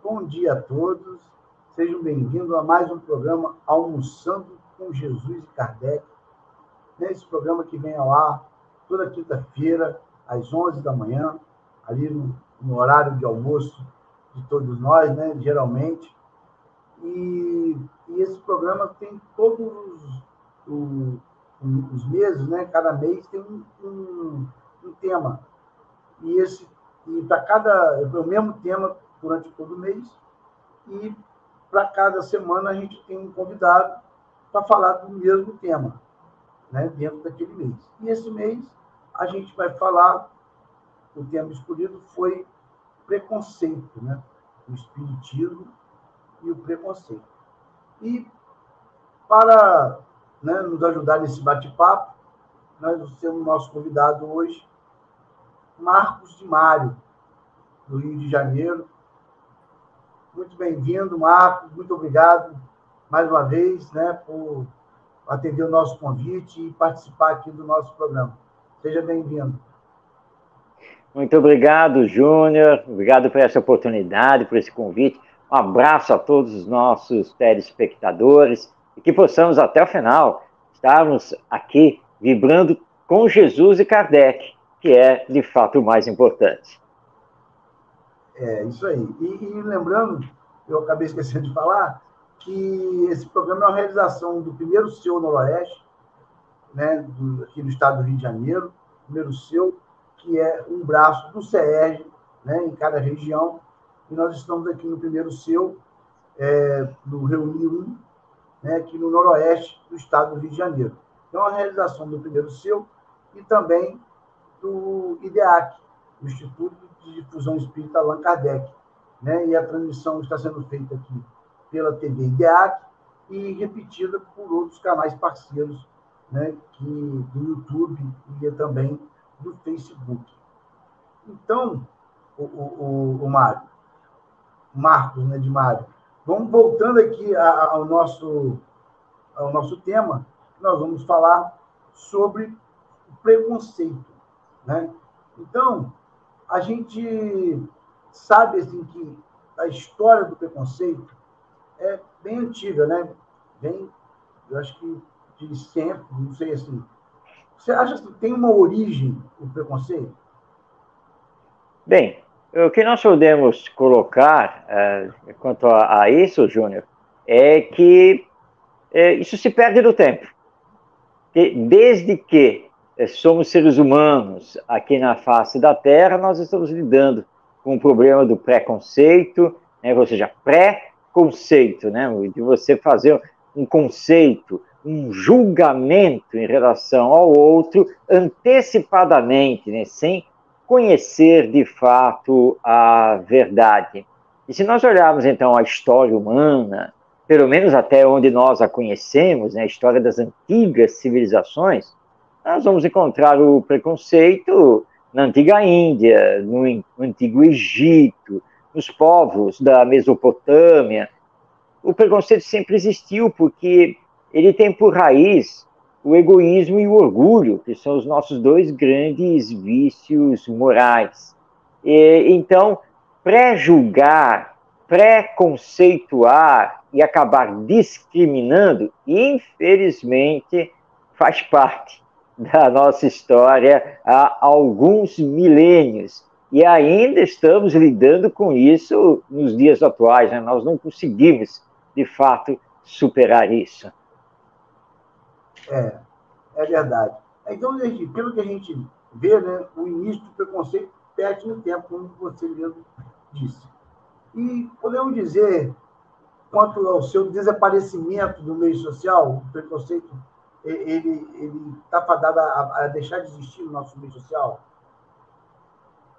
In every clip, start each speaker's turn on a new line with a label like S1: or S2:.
S1: Bom dia a todos, sejam bem-vindos a mais um programa Almoçando com Jesus e Kardec. Esse programa que vem ao ar toda quinta-feira, às 11 da manhã, ali no horário de almoço de todos nós, né, geralmente. E esse programa tem todos os meses, né, cada mês tem um tema. E para cada... é o mesmo tema durante todo o mês, e para cada semana a gente tem um convidado para falar do mesmo tema, né, dentro daquele mês. E esse mês a gente vai falar, o tema escolhido foi preconceito, né, o espiritismo e o preconceito. E para, né, nos ajudar nesse bate-papo, nós temos nosso convidado hoje, Marcos de Mário, do Rio de Janeiro. Muito bem-vindo, Marcos, muito obrigado mais uma vez, né, por atender o nosso convite e participar aqui do nosso programa. Seja bem-vindo.
S2: Muito obrigado, Júnior. Obrigado por essa oportunidade, por esse convite. Um abraço a todos os nossos telespectadores e que possamos, até o final, estarmos aqui vibrando com Jesus e Kardec, que é, de fato, o mais importante.
S1: É, isso aí. E lembrando, eu acabei esquecendo de falar, que esse programa é uma realização do primeiro seu Noroeste, né, aqui do estado do Rio de Janeiro, primeiro seu, que é um braço do CERJ, né, em cada região, e nós estamos aqui no primeiro seu, do Reuni 1, né, aqui no Noroeste do estado do Rio de Janeiro. Então, a realização do primeiro seu e também do IDEAC, o Instituto de Difusão Espírita Allan Kardec, né? E a transmissão está sendo feita aqui pela TV IDEAC e repetida por outros canais parceiros, né? Do YouTube e também do Facebook. Então, o Marcos, né, de Mário, vamos voltando aqui ao nosso tema, nós vamos falar sobre o preconceito, né? Então, a gente sabe assim, que a história do preconceito é bem antiga, né? Eu acho que de sempre, não sei assim. Você acha que tem uma origem o preconceito?
S2: Bem, o que nós podemos colocar quanto a isso, Júnior, é que isso se perde no tempo. Desde que somos seres humanos aqui na face da Terra, nós estamos lidando com o problema do preconceito, né? Ou seja, pré-conceito, né? De você fazer um conceito, um julgamento em relação ao outro antecipadamente, né? Sem conhecer de fato a verdade. E se nós olharmos então a história humana, pelo menos até onde nós a conhecemos, né, a história das antigas civilizações, nós vamos encontrar o preconceito na antiga Índia, no antigo Egito, nos povos da Mesopotâmia. O preconceito sempre existiu porque ele tem por raiz o egoísmo e o orgulho, que são os nossos dois grandes vícios morais. Então, pré-julgar, preconceituar e acabar discriminando, infelizmente, faz parte da nossa história há alguns milênios. E ainda estamos lidando com isso nos dias atuais, né? Nós não conseguimos, de fato, superar isso.
S1: É verdade. Então, pelo que a gente vê, né, o início do preconceito perde no tempo, como você mesmo disse. E podemos dizer, quanto ao seu desaparecimento do meio social, o preconceito ele está fadado a deixar de existir no nosso meio social?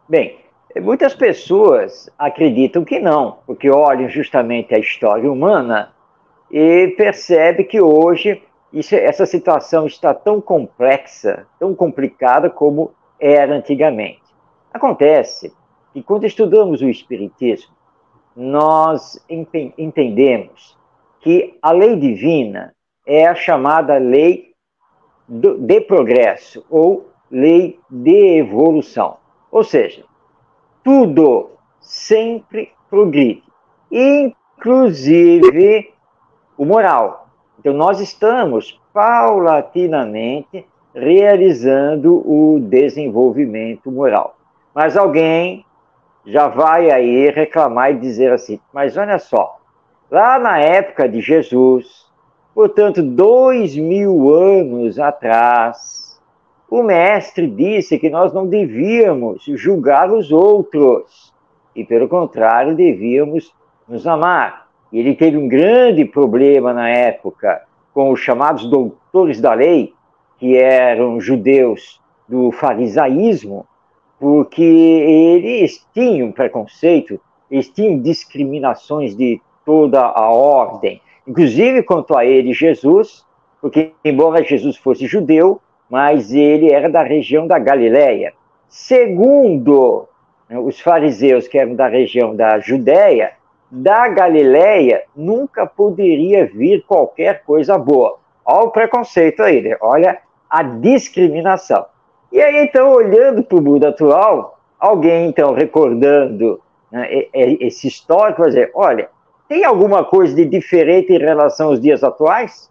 S2: Bem, muitas pessoas acreditam que não, porque olham justamente a história humana e percebem que hoje essa situação está tão complexa, tão complicada como era antigamente. Acontece que quando estudamos o Espiritismo, nós entendemos que a lei divina é a chamada lei de progresso ou lei de evolução. Ou seja, tudo sempre progride. inclusive o moral. Então, nós estamos paulatinamente realizando o desenvolvimento moral. Mas alguém já vai aí reclamar e dizer assim: mas olha só, lá na época de Jesus, portanto, 2000 anos atrás, o mestre disse que nós não devíamos julgar os outros, e pelo contrário, devíamos nos amar. E ele teve um grande problema na época com os chamados doutores da lei, que eram judeus do farisaísmo, porque eles tinham preconceito, eles tinham discriminações de toda a ordem, inclusive quanto a ele, Jesus, porque embora Jesus fosse judeu, mas ele era da região da Galileia. Segundo, né, os fariseus, que eram da região da Judéia, da Galileia nunca poderia vir qualquer coisa boa. Olha o preconceito aí, né? Olha a discriminação. E aí, então, olhando para o mundo atual, alguém, então, recordando, né, esse histórico, vai dizer, olha, tem alguma coisa de diferente em relação aos dias atuais?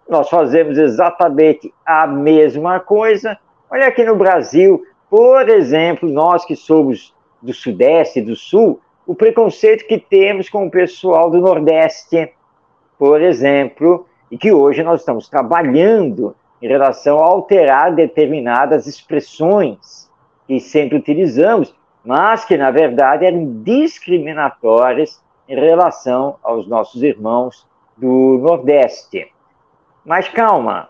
S2: Nós fazemos exatamente a mesma coisa. Olha aqui no Brasil, por exemplo, nós que somos do Sudeste e do Sul, o preconceito que temos com o pessoal do Nordeste, por exemplo, e que hoje nós estamos trabalhando em relação a alterar determinadas expressões que sempre utilizamos, mas que, na verdade, eram discriminatórias em relação aos nossos irmãos do Nordeste. Mas calma,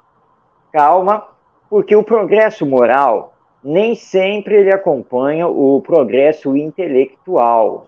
S2: calma, porque o progresso moral nem sempre ele acompanha o progresso intelectual.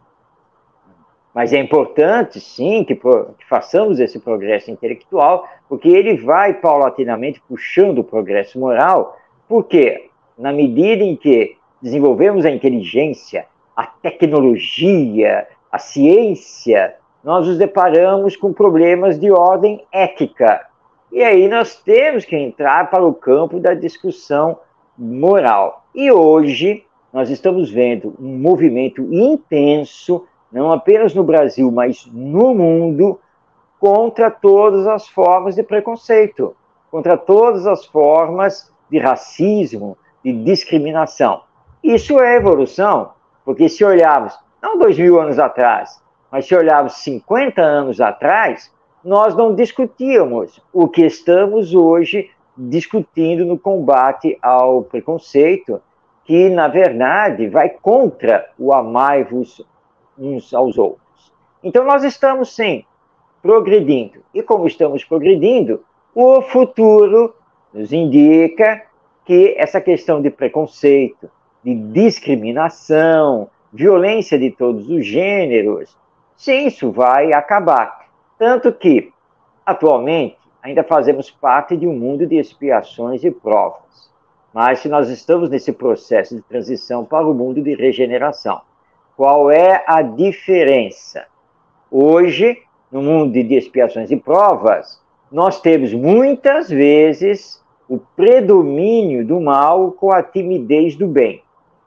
S2: Mas é importante, sim, que façamos esse progresso intelectual, porque ele vai paulatinamente puxando o progresso moral, porque na medida em que desenvolvemos a inteligência, a tecnologia, a ciência, nós nos deparamos com problemas de ordem ética. E aí nós temos que entrar para o campo da discussão moral. E hoje nós estamos vendo um movimento intenso, não apenas no Brasil, mas no mundo, contra todas as formas de preconceito, contra todas as formas de racismo, de discriminação. Isso é evolução, porque se olharmos, não 2000 anos atrás, mas se olharmos 50 anos atrás, nós não discutíamos o que estamos hoje discutindo no combate ao preconceito, que, na verdade, vai contra o amai-vos uns aos outros. Então, nós estamos, sim, progredindo. E como estamos progredindo, o futuro nos indica que essa questão de preconceito, de discriminação, violência de todos os gêneros, sim, isso vai acabar. Tanto que, atualmente, ainda fazemos parte de um mundo de expiações e provas. Mas se nós estamos nesse processo de transição para o mundo de regeneração, qual é a diferença? Hoje, no mundo de expiações e provas, nós temos muitas vezes o predomínio do mal com a timidez do bem.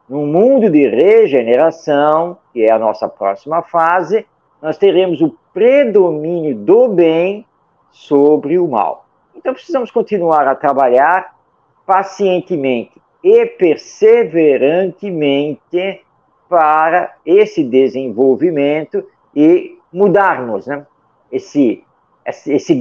S2: No mundo de regeneração, que é a nossa próxima fase, nós teremos o predomínio do bem sobre o mal. Então, precisamos continuar a trabalhar pacientemente e perseverantemente para esse desenvolvimento e mudarmos, né? esse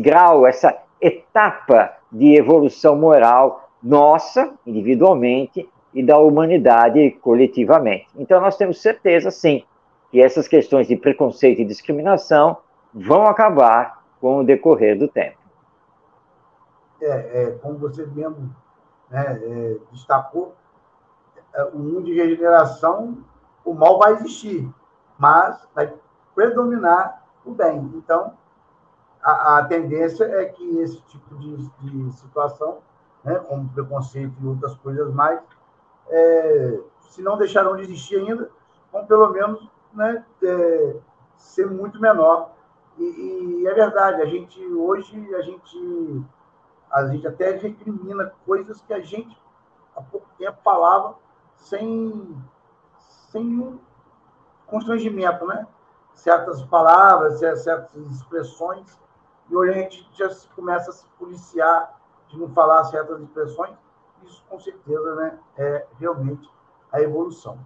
S2: grau, essa etapa de evolução moral nossa, individualmente, e da humanidade coletivamente. Então, nós temos certeza, sim, que essas questões de preconceito e discriminação vão acabar com o decorrer do tempo.
S1: Como você mesmo, né, destacou, o mundo de regeneração, o mal vai existir, mas vai predominar o bem. Então, a tendência é que esse tipo de situação, né, como preconceito e outras coisas mais, se não deixarão de existir ainda, vão pelo menos, né, ser muito menor. E é verdade, hoje a gente até recrimina coisas que a gente há pouco tempo falava sem nenhum constrangimento, né? certas palavras, certas expressões, e hoje a gente já começa a se policiar de não falar certas expressões. Isso, com certeza, né, é realmente a evolução.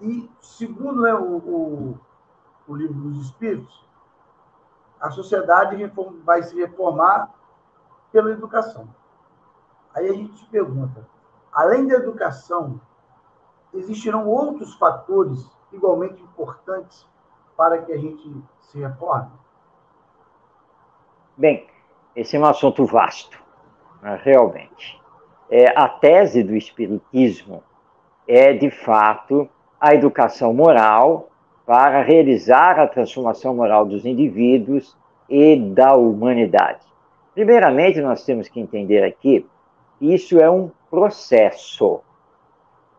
S1: E, segundo, né, o Livro dos Espíritos, a sociedade vai se reformar pela educação. Aí a gente se pergunta, além da educação, existirão outros fatores igualmente importantes para que a gente se reforme?
S2: Bem, esse é um assunto vasto, né, realmente. A tese do Espiritismo é, de fato, a educação moral para realizar a transformação moral dos indivíduos e da humanidade. Primeiramente, nós temos que entender aqui que isso é um processo.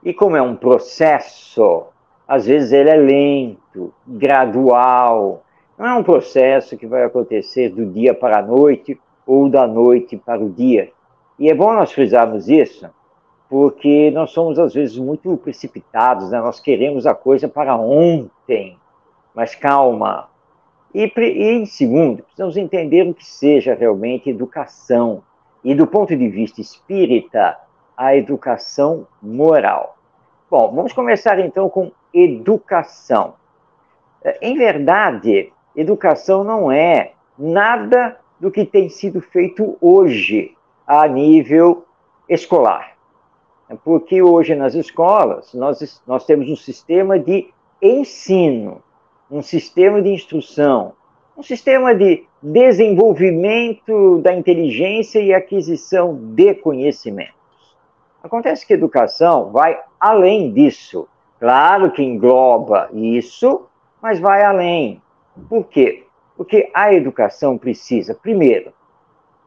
S2: E como é um processo, às vezes ele é lento, gradual. Não é um processo que vai acontecer do dia para a noite ou da noite para o dia. E é bom nós frisarmos isso, porque nós somos, às vezes, muito precipitados, né? Nós queremos a coisa para ontem, mas calma. E, em segundo, precisamos entender o que seja realmente educação. E, do ponto de vista espírita, a educação moral. Bom, vamos começar, então, com educação. Em verdade, educação não é nada do que tem sido feito hoje a nível escolar. Porque hoje nas escolas nós temos um sistema de ensino, um sistema de instrução, um sistema de desenvolvimento da inteligência e aquisição de conhecimentos. Acontece que a educação vai além disso. Claro que engloba isso, mas vai além. Por quê? Porque a educação precisa, primeiro,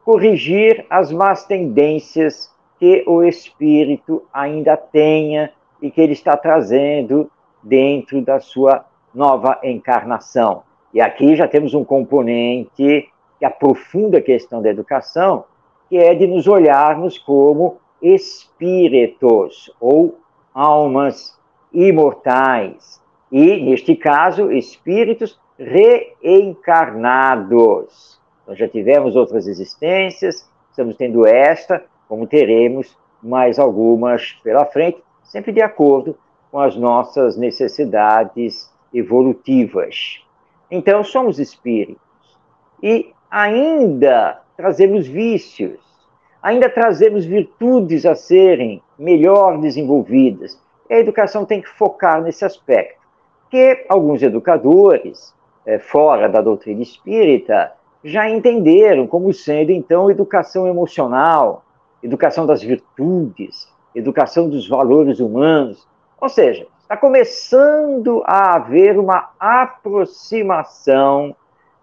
S2: corrigir as más tendências que o espírito ainda tenha e que ele está trazendo dentro da sua nova encarnação. E aqui já temos um componente que aprofunda a questão da educação, que é de nos olharmos como espíritos ou almas imortais. E, neste caso, espíritos reencarnados. Nós já tivemos outras existências, estamos tendo esta, como teremos mais algumas pela frente, sempre de acordo com as nossas necessidades evolutivas. Então, somos espíritos e ainda trazemos vícios, ainda trazemos virtudes a serem melhor desenvolvidas. E a educação tem que focar nesse aspecto, que alguns educadores, fora da doutrina espírita, já entenderam como sendo, então, educação emocional, educação das virtudes, educação dos valores humanos. Ou seja, está começando a haver uma aproximação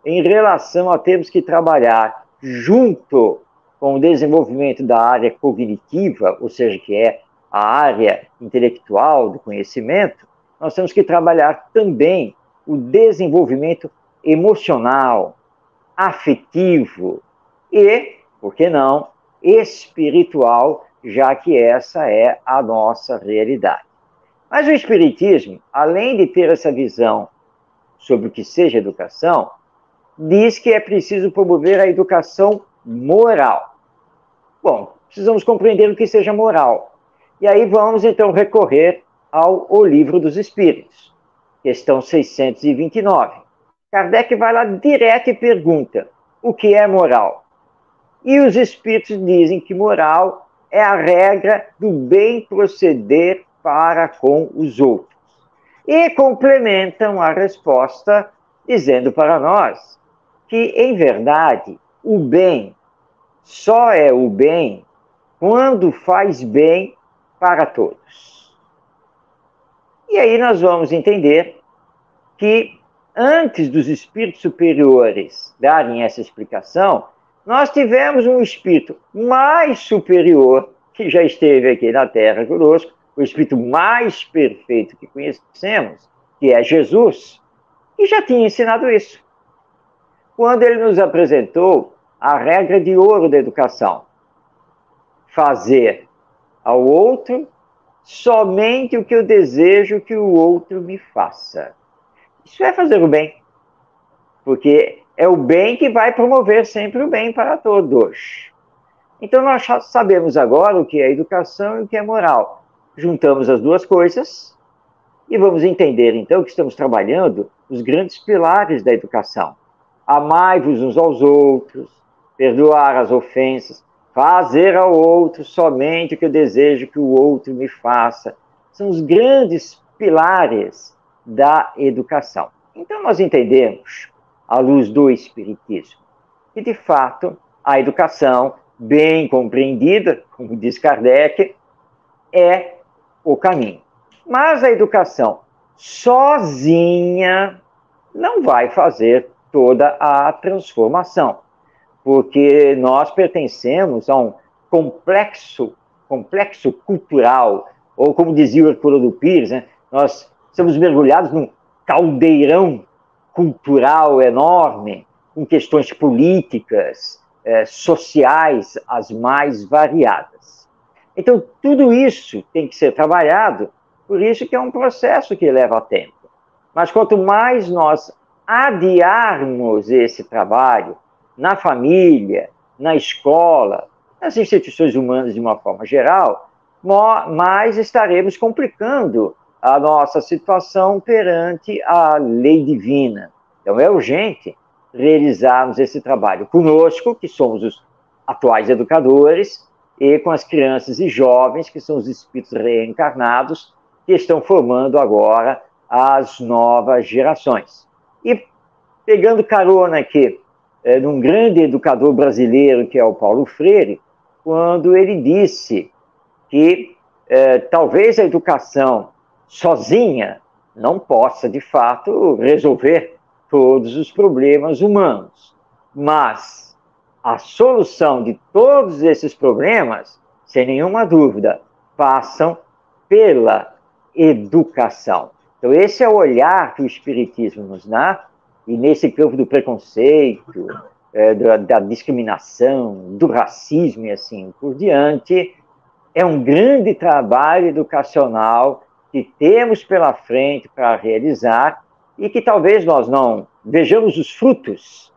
S2: em relação a termos que trabalhar junto com o desenvolvimento da área cognitiva, ou seja, que é a área intelectual do conhecimento, nós temos que trabalhar também o desenvolvimento emocional, afetivo e, por que não, espiritual, já que essa é a nossa realidade. Mas o Espiritismo, além de ter essa visão sobre o que seja educação, diz que é preciso promover a educação moral. Bom, precisamos compreender o que seja moral. E aí vamos, então, recorrer ao O Livro dos Espíritos, questão 629. Kardec vai lá direto e pergunta, o que é moral? E os espíritos dizem que moral é a regra do bem proceder para com os outros. E complementam a resposta dizendo para nós que, em verdade, o bem só é o bem quando faz bem para todos. E aí nós vamos entender que, antes dos espíritos superiores darem essa explicação, nós tivemos um espírito mais superior, que já esteve aqui na Terra conosco, o espírito mais perfeito que conhecemos, que é Jesus, e já tinha ensinado isso. Quando ele nos apresentou a regra de ouro da educação: fazer ao outro somente o que eu desejo que o outro me faça. Isso é fazer o bem, porque é o bem que vai promover sempre o bem para todos. Então, nós sabemos agora o que é educação e o que é moral. Juntamos as duas coisas e vamos entender, então, que estamos trabalhando os grandes pilares da educação. Amai-vos uns aos outros, perdoar as ofensas, fazer ao outro somente o que eu desejo que o outro me faça. São os grandes pilares da educação. Então, nós entendemos, à luz do Espiritismo, que, de fato, a educação, bem compreendida, como diz Kardec, é o caminho. Mas a educação sozinha não vai fazer toda a transformação, porque nós pertencemos a um complexo cultural, ou como dizia o Herculano Pires, né, nós estamos mergulhados num caldeirão cultural enorme, com questões políticas, sociais, as mais variadas. Então, tudo isso tem que ser trabalhado, por isso que é um processo que leva tempo. Mas quanto mais nós adiarmos esse trabalho na família, na escola, nas instituições humanas de uma forma geral, mais estaremos complicando a nossa situação perante a lei divina. Então, é urgente realizarmos esse trabalho conosco, que somos os atuais educadores, e com as crianças e jovens, que são os espíritos reencarnados, que estão formando agora as novas gerações. E pegando carona aqui, num grande educador brasileiro, que é o Paulo Freire, quando ele disse que talvez a educação sozinha não possa, de fato, resolver todos os problemas humanos, mas a solução de todos esses problemas, sem nenhuma dúvida, passam pela educação. Então, esse é o olhar que o Espiritismo nos dá, e nesse campo do preconceito, da discriminação, do racismo e assim por diante, é um grande trabalho educacional que temos pela frente para realizar e que talvez nós não vejamos os frutos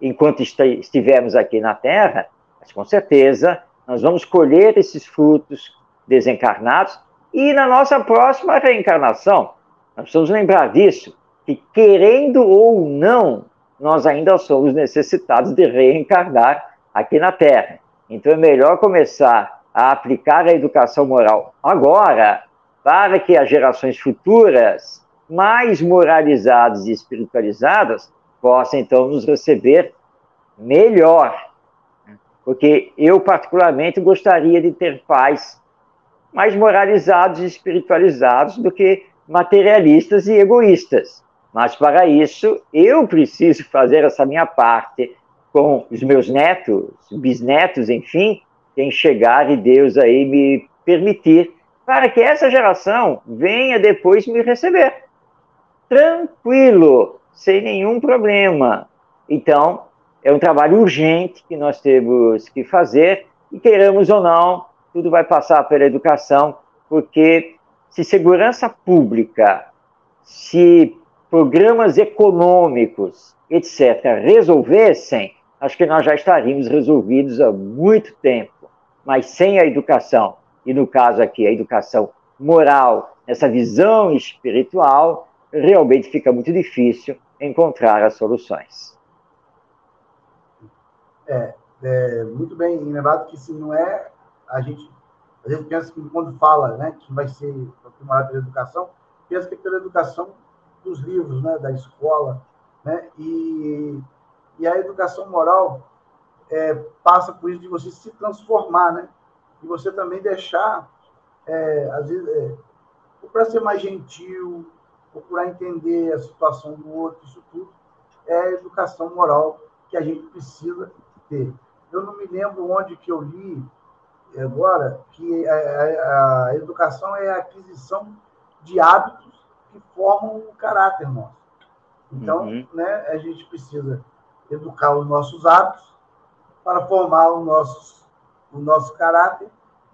S2: enquanto estivermos aqui na Terra, mas com certeza nós vamos colher esses frutos desencarnados e na nossa próxima reencarnação. Nós precisamos lembrar disso, que querendo ou não, nós ainda somos necessitados de reencarnar aqui na Terra. Então é melhor começar a aplicar a educação moral agora, para que as gerações futuras, mais moralizadas e espiritualizadas, possam então nos receber melhor. Porque eu, particularmente, gostaria de ter pais mais moralizados e espiritualizados do que materialistas e egoístas. Mas, para isso, eu preciso fazer essa minha parte com os meus netos, bisnetos, enfim, quem chegar e Deus aí me permitir, para que essa geração venha depois me receber. Tranquilo, sem nenhum problema. Então, é um trabalho urgente que nós temos que fazer, e queiramos ou não, tudo vai passar pela educação, porque se segurança pública, se programas econômicos, etc., resolvessem, acho que nós já estaríamos resolvidos há muito tempo. Mas sem a educação, e no caso aqui a educação moral, essa visão espiritual, realmente fica muito difícil encontrar as soluções.
S1: Muito bem lembrado que se não é, a gente às vezes pensa que quando fala, né, que vai ser aprimorado pela educação, pensa que é pela educação dos livros, né, da escola, né, e a educação moral passa por isso de você se transformar, né, e você também deixar, às vezes, procurar ser mais gentil, procurar entender a situação do outro, isso tudo é a educação moral que a gente precisa ter. Eu não me lembro onde que eu li agora que a educação é a aquisição de hábitos que formam o caráter nosso. Então, né, a gente precisa educar os nossos hábitos para formar o nosso caráter,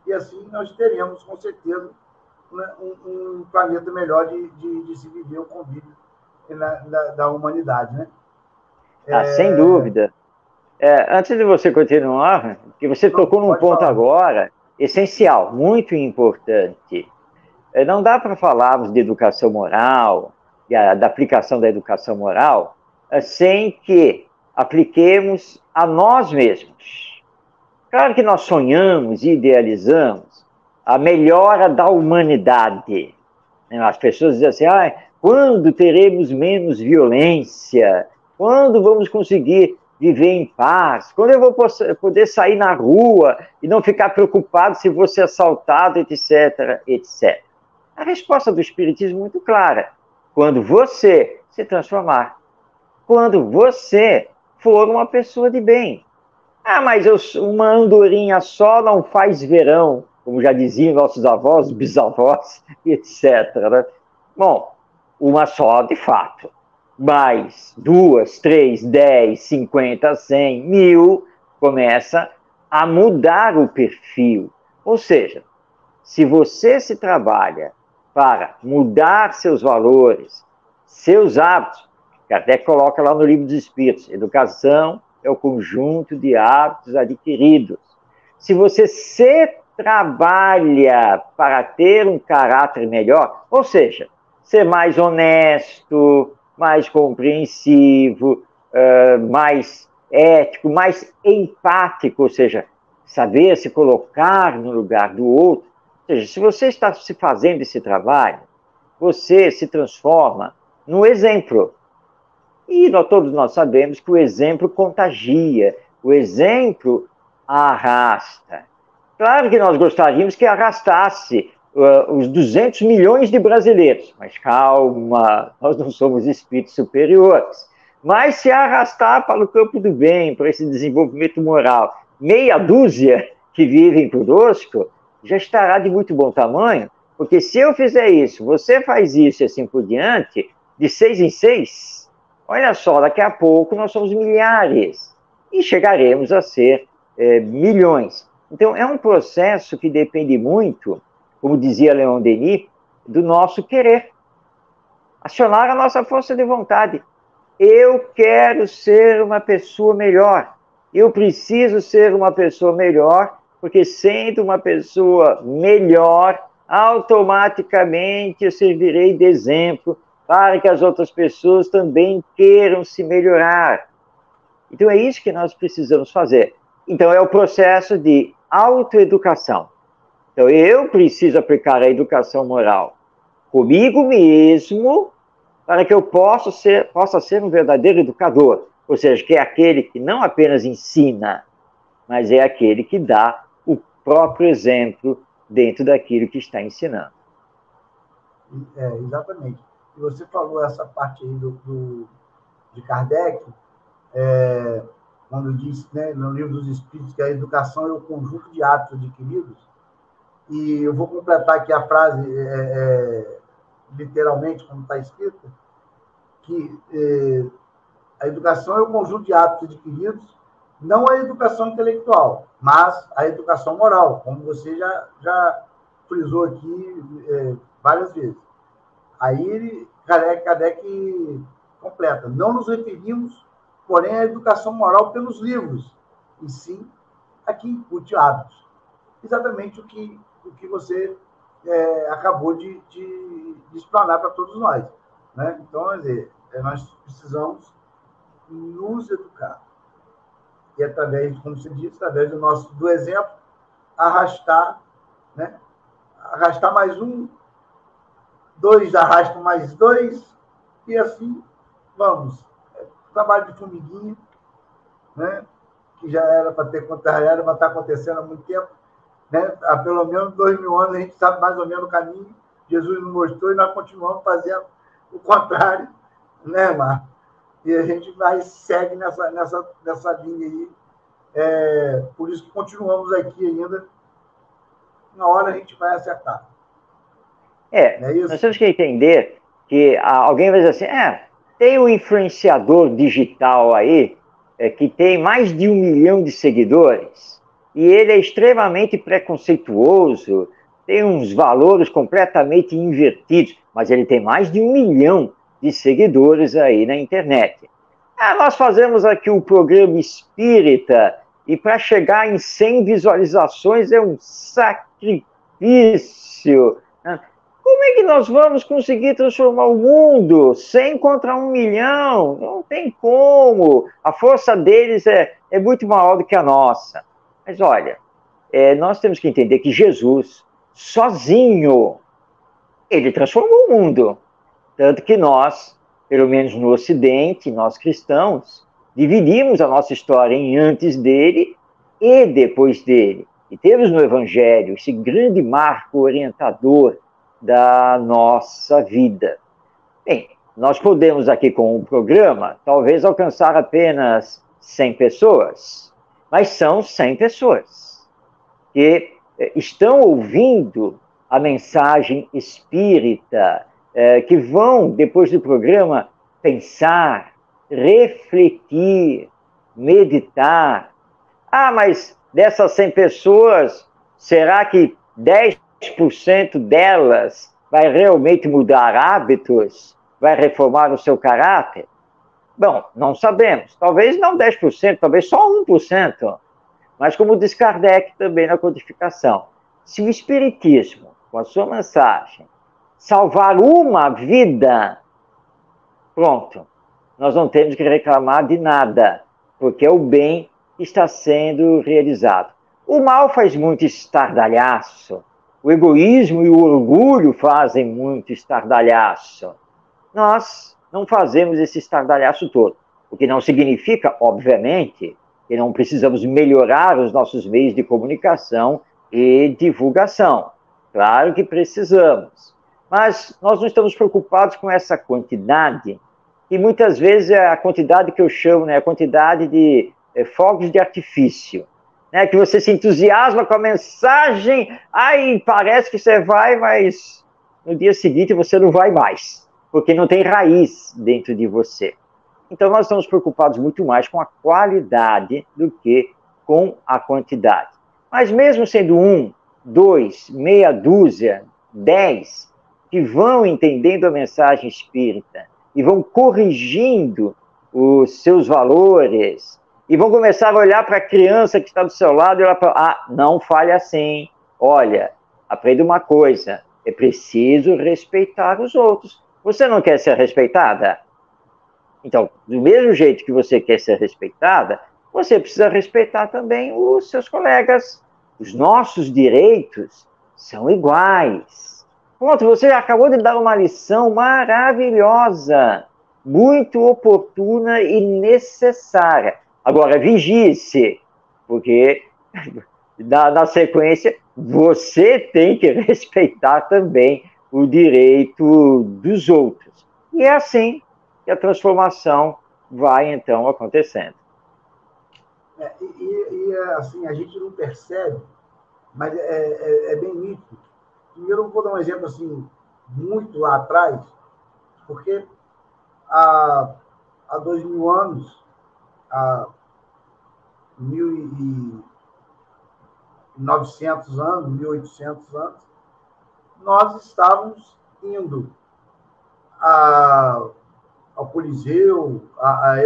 S1: e assim nós teremos, com certeza, né, um planeta melhor de se viver o convívio da humanidade, né?
S2: Sem dúvida. Antes de você continuar, que você tocou num ponto agora essencial, muito importante. Não dá para falarmos de educação moral, da aplicação da educação moral, sem que apliquemos a nós mesmos. Claro que nós sonhamos e idealizamos a melhora da humanidade. As pessoas dizem assim, quando teremos menos violência? Quando vamos conseguir viver em paz? Quando eu vou poder sair na rua e não ficar preocupado se vou ser assaltado, etc, etc. A resposta do Espiritismo é muito clara. Quando você se transformar. Quando você for uma pessoa de bem. Mas uma andorinha só não faz verão, como já diziam nossos avós, bisavós, etc. Né? Bom, uma só de fato. Mas 2, 3, 10, 50, 100, 1000, começa a mudar o perfil. Ou seja, se você se trabalha para mudar seus valores, seus hábitos, que até coloca lá no Livro dos Espíritos, educação é o conjunto de hábitos adquiridos. Se você se trabalha para ter um caráter melhor, ou seja, ser mais honesto, mais compreensivo, mais ético, mais empático, ou seja, saber se colocar no lugar do outro. Ou seja, se você está se fazendo esse trabalho, você se transforma no exemplo. E todos nós sabemos que o exemplo contagia, o exemplo arrasta. Claro que nós gostaríamos que arrastasse os 200 milhões de brasileiros, mas calma, nós não somos espíritos superiores. Mas se arrastar para o campo do bem, para esse desenvolvimento moral, meia dúzia que vivem conosco, já estará de muito bom tamanho, porque se eu fizer isso, você faz isso e assim por diante, de 6 em 6, olha só, daqui a pouco nós somos milhares e chegaremos a ser milhões. Então, é um processo que depende muito, como dizia Leon Denis, do nosso querer. Acionar a nossa força de vontade. Eu quero ser uma pessoa melhor. Eu preciso ser uma pessoa melhor, porque sendo uma pessoa melhor, automaticamente eu servirei de exemplo para que as outras pessoas também queiram se melhorar. Então, é isso que nós precisamos fazer. Então, é o processo de autoeducação. Então, eu preciso aplicar a educação moral comigo mesmo para que eu possa ser um verdadeiro educador. Ou seja, que é aquele que não apenas ensina, mas é aquele que dá o próprio exemplo dentro daquilo que está ensinando.
S1: Exatamente. E você falou essa parte aí de Kardec, quando diz, né, no Livro dos Espíritos, que a educação é o conjunto de hábitos adquiridos. E eu vou completar aqui a frase, literalmente, como está escrito, que a educação é o conjunto de hábitos adquiridos, não a educação intelectual, mas a educação moral, como você já frisou aqui várias vezes. Aí Kardec completa. Não nos referimos, porém, à educação moral pelos livros, e sim a que incute hábitos. Exatamente o que você acabou de explanar para todos nós. Né? Então, quer dizer, nós precisamos nos educar. E através, como você disse, através do exemplo, arrastar, né? Arrastar mais um, 2 arrastam mais 2, e assim vamos. Trabalho de formiguinha, né? Que já era para estar acontecendo há muito tempo. Né? Há pelo menos 2000 anos a gente sabe mais ou menos o caminho. Jesus nos mostrou e nós continuamos fazendo o contrário, né, Marco? E a gente segue nessa linha aí. Por isso que continuamos aqui ainda. Na hora a gente vai acertar.
S2: Nós temos que entender que alguém vai dizer assim, tem um influenciador digital aí que tem mais de 1 milhão de seguidores e ele é extremamente preconceituoso, tem uns valores completamente invertidos, mas ele tem mais de 1 milhão. de seguidores aí na internet. Nós fazemos aqui o programa Espírita e para chegar em 100 visualizações é um sacrifício. Né? Como é que nós vamos conseguir transformar o mundo? 100 contra 1 milhão? Não tem como. A força deles é muito maior do que a nossa. Mas olha, nós temos que entender que Jesus, sozinho, ele transformou o mundo. Tanto que nós, pelo menos no Ocidente, nós cristãos, dividimos a nossa história em antes dele e depois dele. E temos no Evangelho esse grande marco orientador da nossa vida. Bem, nós podemos aqui com o programa, talvez alcançar apenas 100 pessoas, mas são 100 pessoas que estão ouvindo a mensagem espírita, que vão, depois do programa, pensar, refletir, meditar. Mas dessas 100 pessoas, será que 10% delas vai realmente mudar hábitos? Vai reformar o seu caráter? Bom, não sabemos. Talvez não 10%, talvez só 1%. Mas como diz Kardec também na codificação, se o Espiritismo, com a sua mensagem, salvar uma vida, pronto, nós não temos que reclamar de nada, porque o bem está sendo realizado. O mal faz muito estardalhaço, o egoísmo e o orgulho fazem muito estardalhaço. Nós não fazemos esse estardalhaço todo, o que não significa, obviamente, que não precisamos melhorar os nossos meios de comunicação e divulgação. Claro que precisamos. Mas nós não estamos preocupados com essa quantidade, que muitas vezes é a quantidade que eu chamo, né, a quantidade de fogos de artifício, né, que você se entusiasma com a mensagem, aí parece que você vai, mas no dia seguinte você não vai mais, porque não tem raiz dentro de você. Então, nós estamos preocupados muito mais com a qualidade do que com a quantidade. Mas mesmo sendo 1, 2, meia dúzia, 10, que vão entendendo a mensagem espírita e vão corrigindo os seus valores e vão começar a olhar para a criança que está do seu lado e olhar para, não fale assim. Olha, aprenda uma coisa, é preciso respeitar os outros. Você não quer ser respeitada? Então, do mesmo jeito que você quer ser respeitada, você precisa respeitar também os seus colegas. Os nossos direitos são iguais. Pronto, você acabou de dar uma lição maravilhosa, muito oportuna e necessária. Agora, vigie-se, porque na sequência você tem que respeitar também o direito dos outros. E é assim que a transformação vai, então, acontecendo.
S1: Assim, a gente não percebe, mas é bem nítido. Primeiro, eu vou dar um exemplo, assim, muito lá atrás, porque há 2000 anos, há 1900 anos, 1800 anos, nós estávamos indo ao Coliseu, a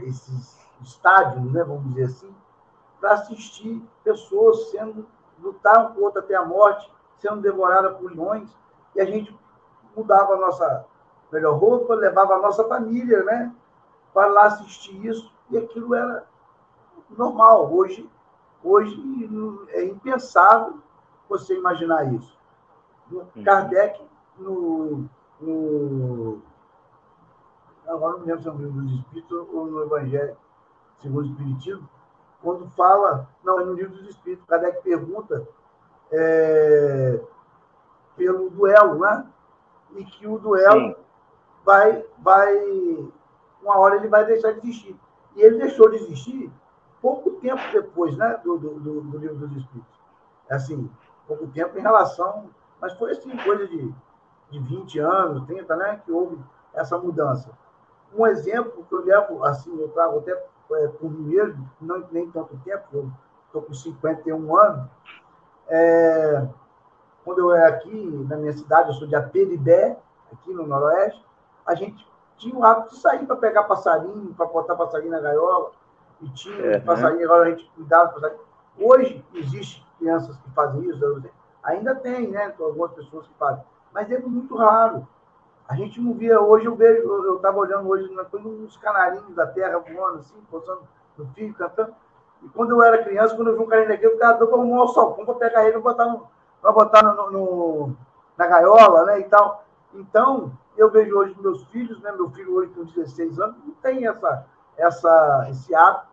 S1: esses estádios, né, vamos dizer assim, para assistir pessoas lutar um contra até a morte, sendo devoradas por leões, e a gente mudava a nossa melhor roupa, levava a nossa família, né, para lá assistir isso, e aquilo era normal. Hoje é impensável você imaginar isso. Kardec, agora não me lembro se é no Livro dos Espíritos ou no Evangelho segundo o Espiritismo, quando fala, não, é no Livro dos Espíritos, Kardec pergunta pelo duelo, né? E que o duelo vai, uma hora ele vai deixar de existir. E ele deixou de existir pouco tempo depois, né, do Livro dos Espíritos. Assim, pouco tempo em relação, mas foi assim, coisa de 20 anos, 30, né, que houve essa mudança. Um exemplo que eu levo, assim, eu trago até por mim mesmo, não nem tanto tempo, eu estou com 51 anos, quando eu era aqui na minha cidade, eu sou de Aperibé, aqui no Noroeste, a gente tinha o hábito de sair para pegar passarinho, para botar passarinho na gaiola, e tinha os passarinhos, agora a gente cuidava dos passarinhos. Hoje, existem crianças que fazem isso, ainda tem, né? Algumas pessoas que fazem, mas é muito raro. A gente não via, hoje eu estava olhando hoje uns canarinhos da terra voando, assim, pousando no fio, cantando. E quando eu era criança, quando eu vi um carinho daquele, eu ficava doido para arrumar o solcão para pegar ele e botar na gaiola, né, e tal. Então, eu vejo hoje meus filhos, né, meu filho hoje com 16 anos, não tem esse hábito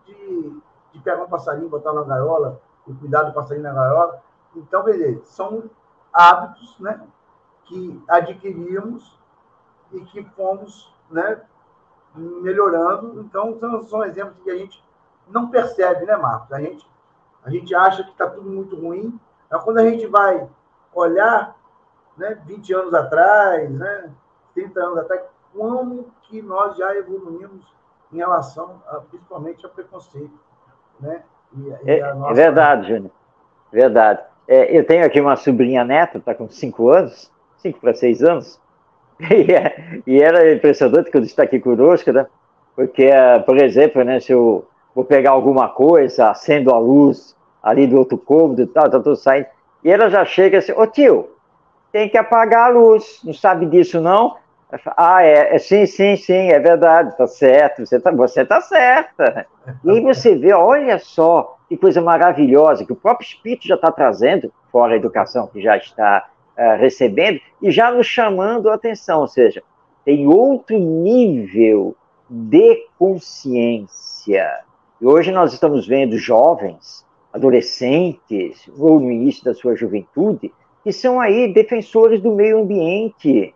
S1: de pegar um passarinho, botar na gaiola, e cuidar do passarinho na gaiola. Então, quer dizer, são hábitos, né, que adquirimos e que fomos, né, melhorando. Então, são exemplos que a gente não percebe, né, Marcos? A gente acha que está tudo muito ruim, mas quando a gente vai olhar, né, 20 anos atrás, né, 30 anos atrás, como que nós já evoluímos em relação, principalmente, ao preconceito, né?
S2: É verdade, Júnior. Verdade. Eu tenho aqui uma sobrinha neta, está com 5 anos, 5 para 6 anos, e era impressionante quando está aqui conosco, né? Porque, por exemplo, né, se eu vou pegar alguma coisa, acendo a luz ali do outro cômodo e tal, tá tudo saindo, e ela já chega assim, ô tio, tem que apagar a luz, não sabe disso não? Sim, sim, sim, é verdade, tá certo, você tá certa. E aí você vê, olha só, que coisa maravilhosa, que o próprio Espírito já está trazendo, fora a educação que já está recebendo, e já nos chamando a atenção, ou seja, tem outro nível de consciência. E hoje nós estamos vendo jovens, adolescentes, ou no início da sua juventude, que são aí defensores do meio ambiente,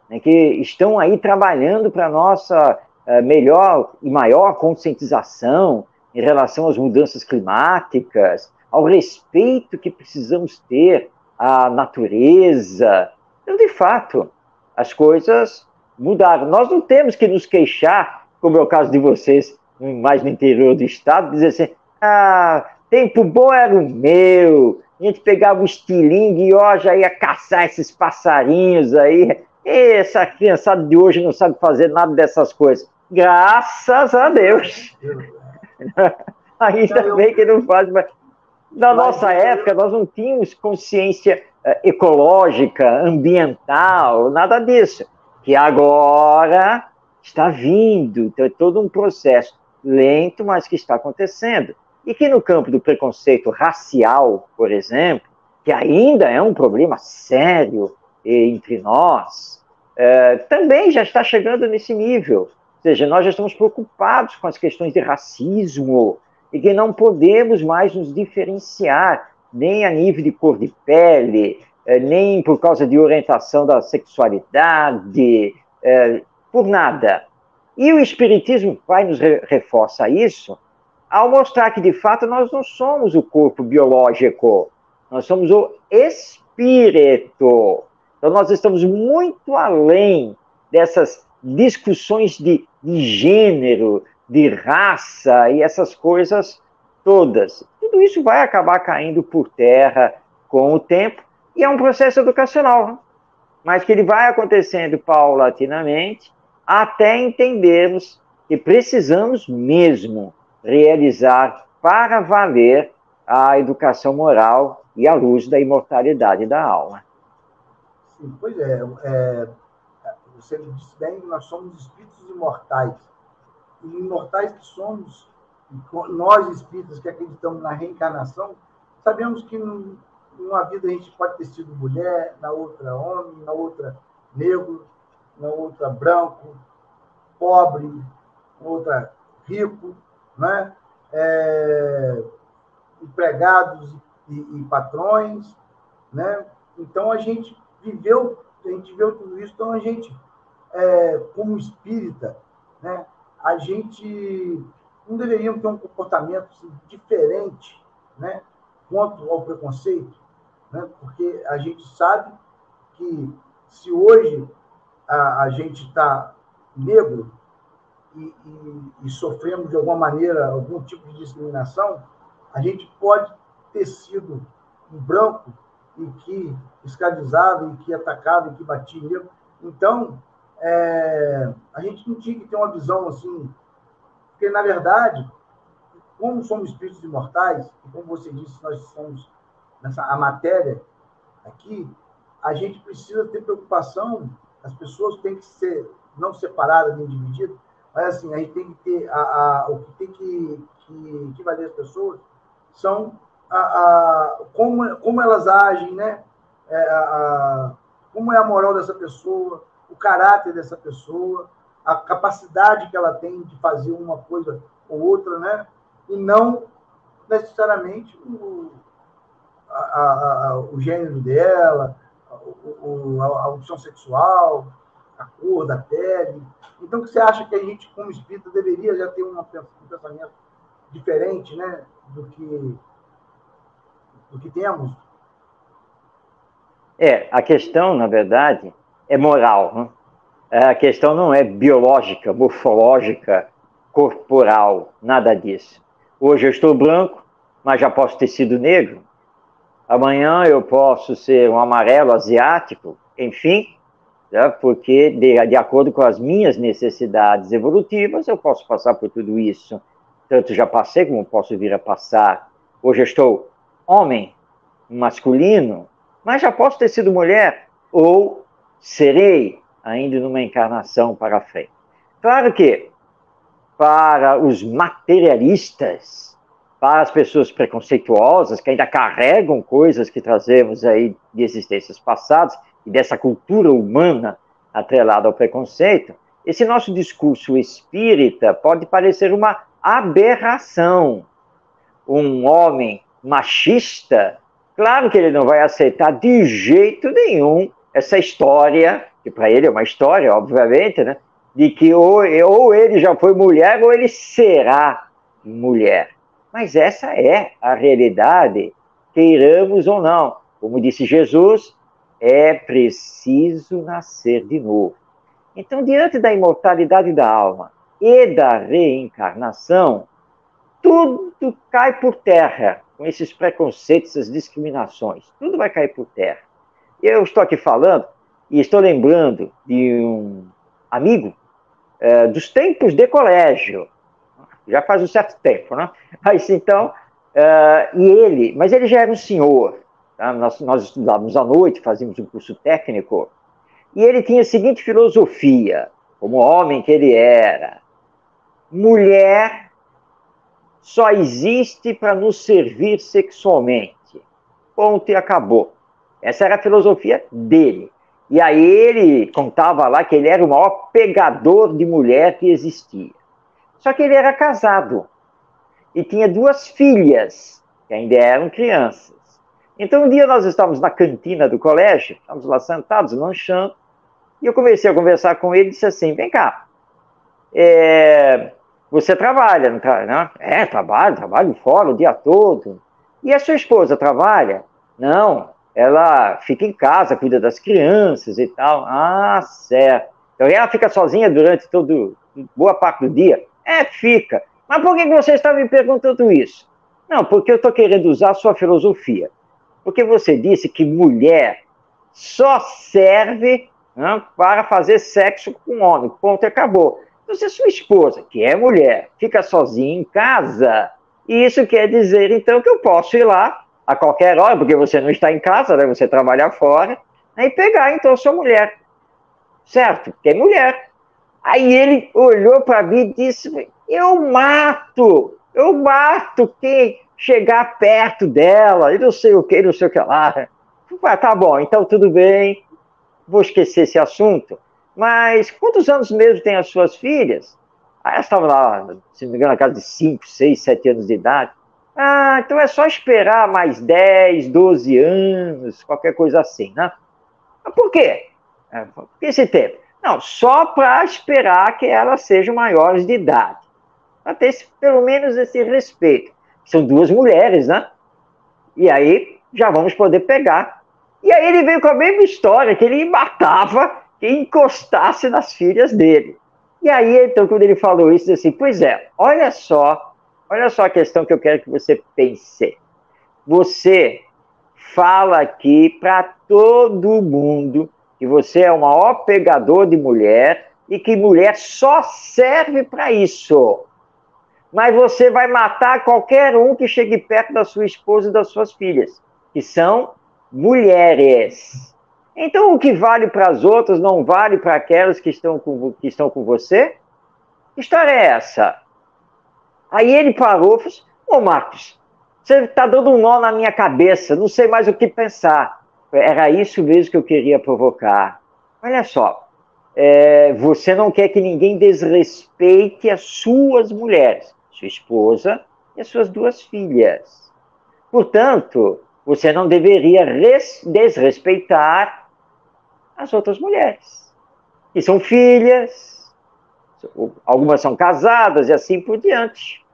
S2: né, que estão aí trabalhando para a nossa melhor e maior conscientização em relação às mudanças climáticas, ao respeito que precisamos ter à natureza. Então, de fato, as coisas mudaram. Nós não temos que nos queixar, como é o caso de vocês, mais no interior do estado, dizer assim, tempo bom era o meu, a gente pegava o estilingue e ó, já ia caçar esses passarinhos aí. E essa criançada de hoje não sabe fazer nada dessas coisas. Graças a Deus. Ainda bem que não faz, mas na nossa época nós não tínhamos consciência ecológica, ambiental, nada disso. Que agora está vindo, então é todo um processo lento, mas que está acontecendo. E que no campo do preconceito racial, por exemplo, que ainda é um problema sério entre nós, também já está chegando nesse nível. Ou seja, nós já estamos preocupados com as questões de racismo e que não podemos mais nos diferenciar, nem a nível de cor de pele, nem por causa de orientação da sexualidade, por nada. E o Espiritismo vai nos reforça isso ao mostrar que, de fato, nós não somos o corpo biológico, nós somos o espírito. Então, nós estamos muito além dessas discussões de gênero, de raça e essas coisas todas. Tudo isso vai acabar caindo por terra com o tempo e é um processo educacional, né? Mas que ele vai acontecendo paulatinamente até entendermos que precisamos mesmo realizar para valer a educação moral e a luz da imortalidade da alma.
S1: Sim, pois você disse bem que nós somos espíritos imortais. E imortais que somos, nós espíritas que acreditamos na reencarnação, sabemos que numa vida a gente pode ter sido mulher, na outra homem, na outra negro, na outra branco, pobre, na outra rico, né? Empregados e patrões, né? Então a gente viveu tudo isso. Então a gente, como espírita, né? A gente não deveria ter um comportamento assim, diferente, né? Quanto ao preconceito, né? Porque a gente sabe que se hoje a gente está negro e sofremos de alguma maneira algum tipo de discriminação, a gente pode ter sido um branco e que escravizava, e que atacava, e que batia. Então, a gente não tinha que ter uma visão assim, porque, na verdade, como somos espíritos imortais, e como você disse, nós somos a matéria aqui, a gente precisa ter preocupação, as pessoas têm que ser não separadas nem divididas, mas assim, a gente tem que ter o que tem que valer as pessoas são como elas agem, né? Como é a moral dessa pessoa, o caráter dessa pessoa, a capacidade que ela tem de fazer uma coisa ou outra, né? E não necessariamente o gênero dela, a opção sexual, a cor da pele. Então, você acha que a gente, como espírita, deveria já ter um pensamento diferente, né, do que temos?
S2: A questão, na verdade, é moral. Né? A questão não é biológica, morfológica, corporal, nada disso. Hoje eu estou branco, mas já posso ter sido negro. Amanhã eu posso ser um amarelo asiático, enfim, né, porque de acordo com as minhas necessidades evolutivas, eu posso passar por tudo isso. Tanto já passei como posso vir a passar. Hoje eu estou homem, masculino, mas já posso ter sido mulher, ou serei ainda numa encarnação para frente. Claro que, para os materialistas, para as pessoas preconceituosas, que ainda carregam coisas que trazemos aí de existências passadas, e dessa cultura humana atrelada ao preconceito, esse nosso discurso espírita pode parecer uma aberração. Um homem machista, claro que ele não vai aceitar de jeito nenhum essa história, que para ele é uma história, obviamente, né, de que ou ele já foi mulher ou ele será mulher. Mas essa é a realidade, queiramos ou não. Como disse Jesus, é preciso nascer de novo. Então, diante da imortalidade da alma e da reencarnação, tudo cai por terra, com esses preconceitos, essas discriminações. Tudo vai cair por terra. Eu estou aqui falando e estou lembrando de um amigo dos tempos de colégio. Já faz um certo tempo, né? Mas então, mas ele já era um senhor. Tá? Nós estudávamos à noite, fazíamos um curso técnico, e ele tinha a seguinte filosofia, como homem que ele era: mulher só existe para nos servir sexualmente. Ponto e acabou. Essa era a filosofia dele. E aí ele contava lá que ele era o maior pegador de mulher que existia. Só que ele era casado e tinha 2 filhas, que ainda eram crianças. Então um dia nós estávamos na cantina do colégio, estávamos lá sentados, lanchando, e eu comecei a conversar com ele e disse assim: vem cá, você trabalha, não trabalha? Trabalho fora o dia todo. E a sua esposa trabalha? Não, ela fica em casa, cuida das crianças e tal. Ah, certo. Então ela fica sozinha durante boa parte do dia? Fica. Mas por que você está me perguntando isso? Não, porque eu estou querendo usar a sua filosofia. Porque você disse que mulher só serve, né, para fazer sexo com homem. Ponto, acabou. Então, se a sua esposa, que é mulher, fica sozinha em casa, isso quer dizer, então, que eu posso ir lá a qualquer hora, porque você não está em casa, né, você trabalha fora, né, e pegar, então, a sua mulher. Certo? Porque é mulher. Aí ele olhou para mim e disse: eu mato quem chegar perto dela, e não sei o que lá. Tá bom, então tudo bem, vou esquecer esse assunto. Mas quantos anos mesmo tem as suas filhas? Elas estavam lá, se não me engano, na casa de 5, 6, 7 anos de idade. Então é só esperar mais 10, 12 anos, qualquer coisa assim, né? Mas por quê? Por que esse tempo? Não, só para esperar que elas sejam maiores de idade. Para ter pelo menos esse respeito. São 2 mulheres, né? E aí já vamos poder pegar. E aí ele veio com a mesma história, que ele matava quem encostasse nas filhas dele. E aí, então, quando ele falou isso, disse assim: pois é, olha só a questão que eu quero que você pense. Você fala aqui para todo mundo que você é o maior pegador de mulher e que mulher só serve para isso. Mas você vai matar qualquer um que chegue perto da sua esposa e das suas filhas, que são mulheres. Então, o que vale para as outras não vale para aquelas que estão com você? Que história é essa? Aí ele parou e falou assim, ô Marcos, você está dando um nó na minha cabeça, não sei mais o que pensar. Era isso mesmo que eu queria provocar. Olha só, você não quer que ninguém desrespeite as suas mulheres, sua esposa e as suas 2 filhas. Portanto, você não deveria desrespeitar as outras mulheres, que são filhas, algumas são casadas e assim por diante.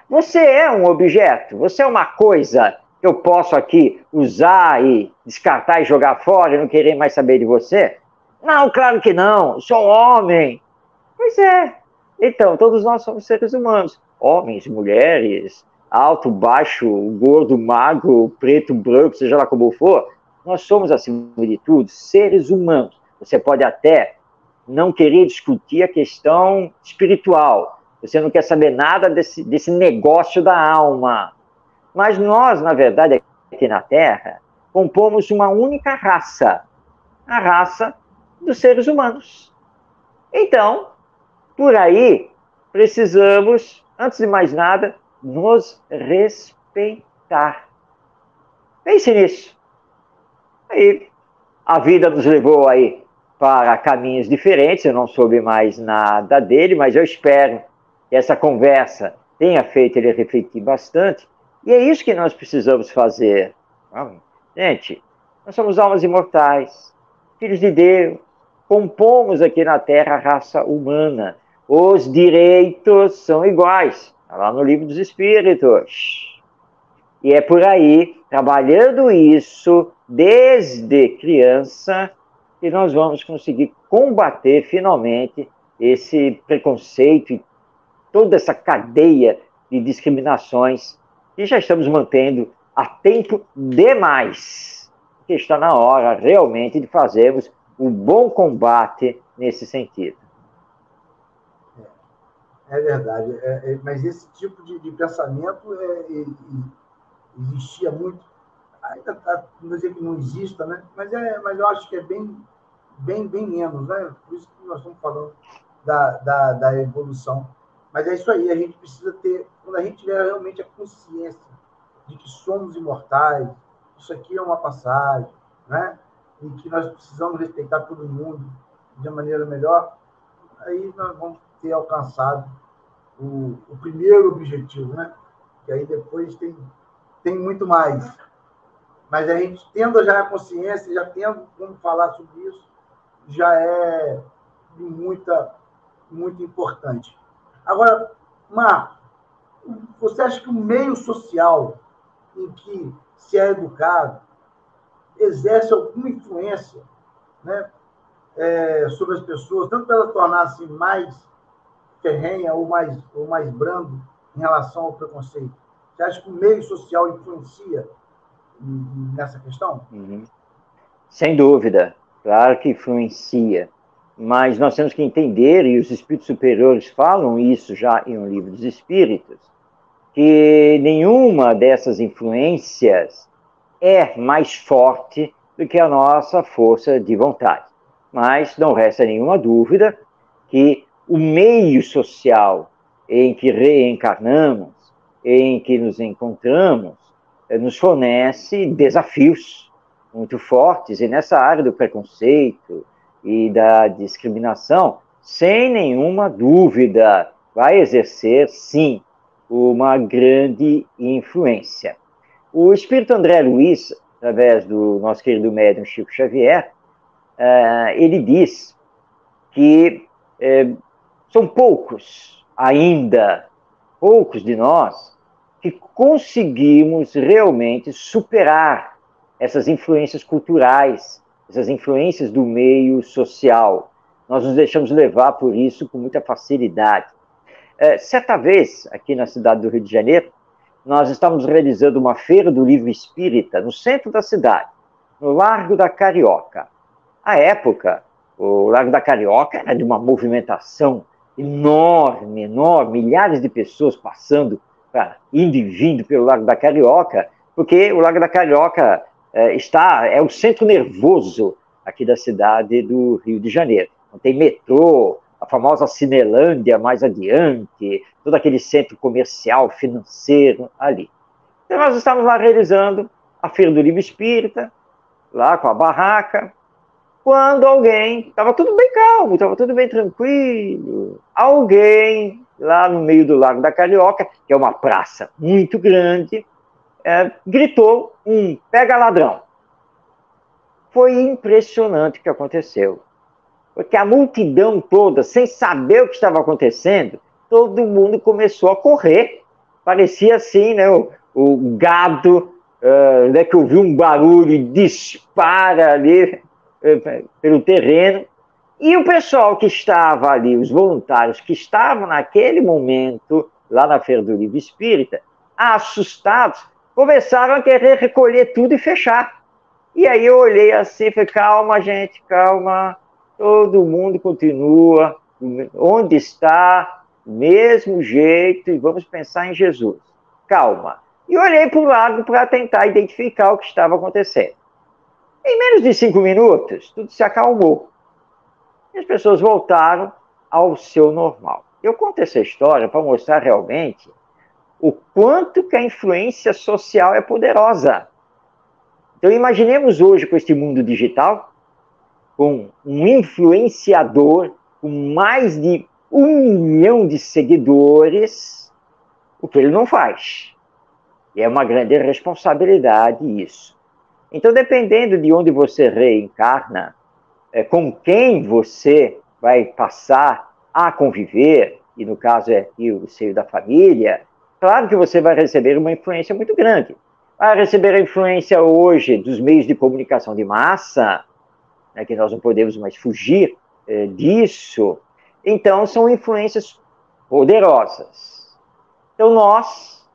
S2: Você é um objeto, você é uma coisa que eu posso aqui usar e descartar e jogar fora e não querer mais saber de você? Não, claro que não, eu sou um homem. Pois é. Então, todos nós somos seres humanos. Homens, mulheres, alto, baixo, gordo, magro, preto, branco, seja lá como for. Nós somos, acima de tudo, seres humanos. Você pode até não querer discutir a questão espiritual. Você não quer saber nada desse negócio da alma. Mas nós, na verdade, aqui na Terra, compomos uma única raça. A raça dos seres humanos. Então, por aí, precisamos, antes de mais nada, nos respeitar. Pense nisso. Aí, a vida nos levou aí para caminhos diferentes, eu não soube mais nada dele, mas eu espero que essa conversa tenha feito ele refletir bastante, e é isso que nós precisamos fazer. Gente, nós somos almas imortais, filhos de Deus, compomos aqui na Terra a raça humana, os direitos são iguais, está lá no Livro dos Espíritos. E é por aí, trabalhando isso desde criança, que nós vamos conseguir combater finalmente esse preconceito e toda essa cadeia de discriminações que já estamos mantendo há tempo demais. Que está na hora realmente de fazermos um bom combate nesse sentido.
S1: É verdade, mas esse tipo de pensamento existia muito. Ainda não vou dizer que não exista, né? Mas eu acho que é bem menos, né? Por isso que nós estamos falando da evolução. Mas é isso aí, a gente precisa ter, quando a gente tiver realmente a consciência de que somos imortais, isso aqui é uma passagem, né? E que nós precisamos respeitar todo mundo de uma maneira melhor, aí nós vamos ter alcançado o primeiro objetivo, né? Que aí depois tem muito mais. Mas a gente tendo já a consciência, já tendo como falar sobre isso, já é muito importante. Agora, Marco, você acha que o meio social em que se é educado exerce alguma influência, né, sobre as pessoas, tanto para elas tornar-se mais ferrenha ou mais brando em relação ao preconceito? Você acha que o meio social influencia nessa questão?
S2: Uhum. Sem dúvida, claro que influencia, mas nós temos que entender, e os espíritos superiores falam isso já em um Livro dos Espíritos, que nenhuma dessas influências é mais forte do que a nossa força de vontade. Mas não resta nenhuma dúvida que o meio social em que reencarnamos, em que nos encontramos, nos fornece desafios muito fortes, e nessa área do preconceito e da discriminação, sem nenhuma dúvida, vai exercer, sim, uma grande influência. O espírito André Luiz, através do nosso querido médium Chico Xavier, ele diz que são poucos ainda, poucos de nós, que conseguimos realmente superar essas influências culturais, essas influências do meio social. Nós nos deixamos levar por isso com muita facilidade. Certa vez, aqui na cidade do Rio de Janeiro, nós estávamos realizando uma feira do livro espírita no centro da cidade, no Largo da Carioca. À época, o Largo da Carioca era de uma movimentação enorme, enorme, milhares de pessoas passando, indo e vindo pelo Largo da Carioca, porque o Largo da Carioca é o centro nervoso aqui da cidade do Rio de Janeiro. Não tem metrô, a famosa Cinelândia mais adiante, todo aquele centro comercial, financeiro ali. Então nós estávamos lá realizando a Feira do Livro Espírita, lá com a barraca, quando alguém, estava tudo bem calmo, estava tudo bem tranquilo, alguém lá no meio do Largo da Carioca, que é uma praça muito grande, gritou pega ladrão. Foi impressionante o que aconteceu. Porque a multidão toda, sem saber o que estava acontecendo, todo mundo começou a correr. Parecia assim, né, o gado, né, que ouviu um barulho e dispara ali pelo terreno. E o pessoal que estava ali, os voluntários que estavam naquele momento, lá na Feira do Livro Espírita, assustados, começaram a querer recolher tudo e fechar. E aí eu olhei assim e falei, calma, gente, calma. Todo mundo continua onde está, mesmo jeito, e vamos pensar em Jesus. Calma. E olhei para o lado para tentar identificar o que estava acontecendo. Em menos de 5 minutos, tudo se acalmou. E as pessoas voltaram ao seu normal. Eu conto essa história para mostrar realmente o quanto que a influência social é poderosa. Então, imaginemos hoje com este mundo digital, com um influenciador com mais de 1 milhão de seguidores, o que ele não faz. E é uma grande responsabilidade isso. Então, dependendo de onde você reencarna, com quem você vai passar a conviver, e no caso é aqui o seio da família, claro que você vai receber uma influência muito grande. Vai receber a influência hoje dos meios de comunicação de massa, né, que nós não podemos mais fugir disso. Então, são influências poderosas. Então, nós,